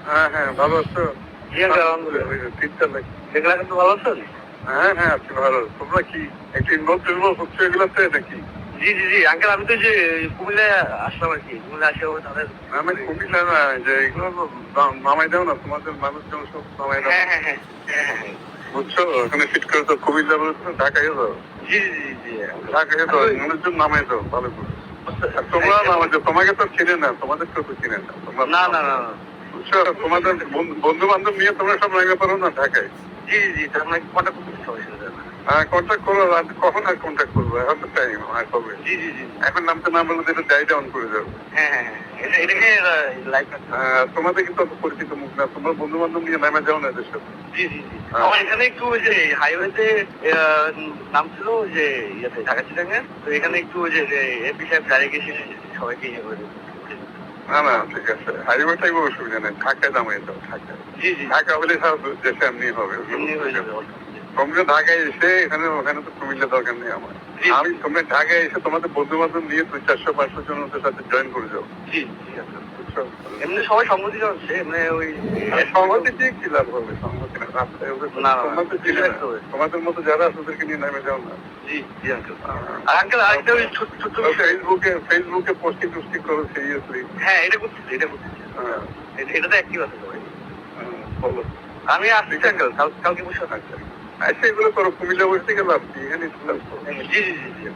হ্যাঁ হ্যাঁ, ভালো আছো? জি আঙ্কেল, আলহামদুলিল্লাহ। তিনটা নাকি? দেখলাম কিন্তু ভালো আছেন? হ্যাঁ হ্যাঁ, আছি ভালো। তোমরা কি একটি নতুন হচ্ছে এগুলাতে নাকি? জি জি জি আঙ্কেল, আমি তো যে কুমিল্লায় আসলাম আর কি। কুমিল্লায় আসে তাদের আমি কুমিল্লা না, যে এগুলো নামাই দাও না, তোমাদের মানুষজন সব নামাই দাও। হ্যাঁ হ্যাঁ হ্যাঁ হ্যাঁ হ্যাঁ হ্যাঁ। বুঝছো, ওখানে ফিট করে তো কুমিল্লা বলে তো ঢাকায় দাও। জি জি জি জি আঙ্কেল। ঢাকায় দাও, মানুষজন নামাই দাও ভালো করে। আর তোমরা নামাই দাও, তোমাকে তো চিনে না, তোমাদের কেউ তো চিনে না। তোমরা না না না না। বুঝছো, তোমাদের বন্ধু বান্ধব নিয়ে তোমরা সব নামে পারো না ঢাকায়। জি জি জি, তার মানে কন্ট্যাক্ট করতে সবাই সাথে। হ্যাঁ, কন্ট্যাক্ট করো। কখন আর কন্ট্যাক্ট করবো? এখন তো টাইম আর কবে? জি জি জি। এখন নামতে না বললে তো এটা ডাই ডাউন করে যাবে। হ্যাঁ হ্যাঁ হ্যাঁ, এটাকে লাইভ করতে হবে। তোমাদের কিন্তু অত পরিচিত মুখ না, তোমার বন্ধু বান্ধব নিয়ে নামে যাও না দেশের। জি জি জি। আমার এখানে একটু ওই যে হাইওয়েতে নাম ছিল ওই যে ইয়েতে ঢাকা চিটাগাং, তো এখানে একটু ওই যে এমপি সাহেব ডাইরেক্ট এসে সবাইকে ইয়ে করে দিচ্ছে। না না, ঠিক আছে, হাইওয়ে টাইম অসুবিধা নেই, ঢাকায় নামাই যাও। ঢাকায় জি জি, ঢাকা হলে সব দেশে এমনি হবে। এমনি হয়ে যাবে। তোমরা ঢাকায় এসে ওখানে তো কুমিল্লা দরকার নেই আমার। আমি তোমরা ঢাকায় এসে তোমাদের বন্ধু বান্ধব নিয়ে 400-500 জনের সাথে জয়েন করে যাও। জি জি আচ্ছা। বুঝছো? এমনি সবাই সম্মতি জানাচ্ছে, এমনি ওই সংহতি দিয়ে কি লাভ হবে? সংহতি না, রাস্তায় না, তোমরা তো চিনে না। তোমাদের মতো যারা আছে ওদেরকে নিয়ে নামে যাও না। জি জি আঙ্কেল। আর আঙ্কেল আরেকটা ওই ছোট্ট বিষয়। ফেসবুকে পোস্টিং টোস্টিং করো সিরিয়াসলি। হ্যাঁ, এটা করতেছি এটা করতেছি। এটাতে অ্যাক্টিভ আছে সবাই। বলো। আমি আসছি আঙ্কেল, কালকে বসে থাকছি। আচ্ছা, এগুলো করো, কুমিল্লা বসে থেকে লাভ কি? এখানে লাভ করো। জি জি জি।